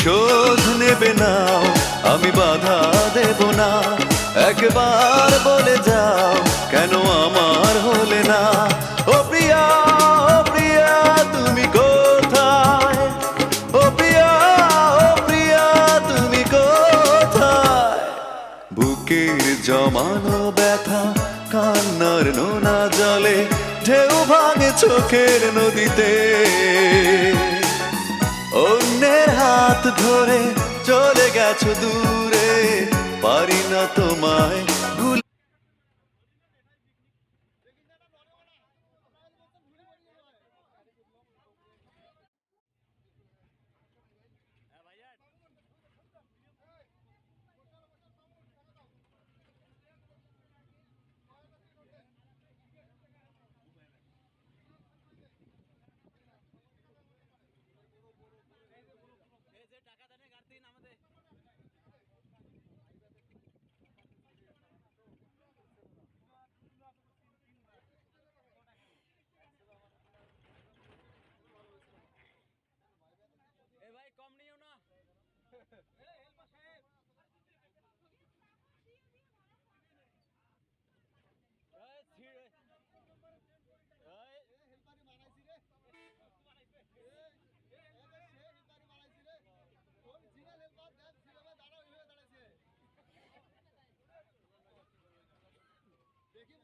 প্রতিশোধ নেবে না, আমি বাধা দেব না। একবার বলে যাও কেন আমার হলে না। ও প্রিয়া, ও প্রিয়া তুমি কোথায়? ও প্রিয়া, ও প্রিয়া তুমি কোথায়? বুকের জমানো ব্যথা কান্নার নোনা জলে ঢেউ ভাঙে চোখের নদীতে। অন্যের হাত ধরে চলে গেছো দূরে, পারি না তোমায় ভুলে। দেখি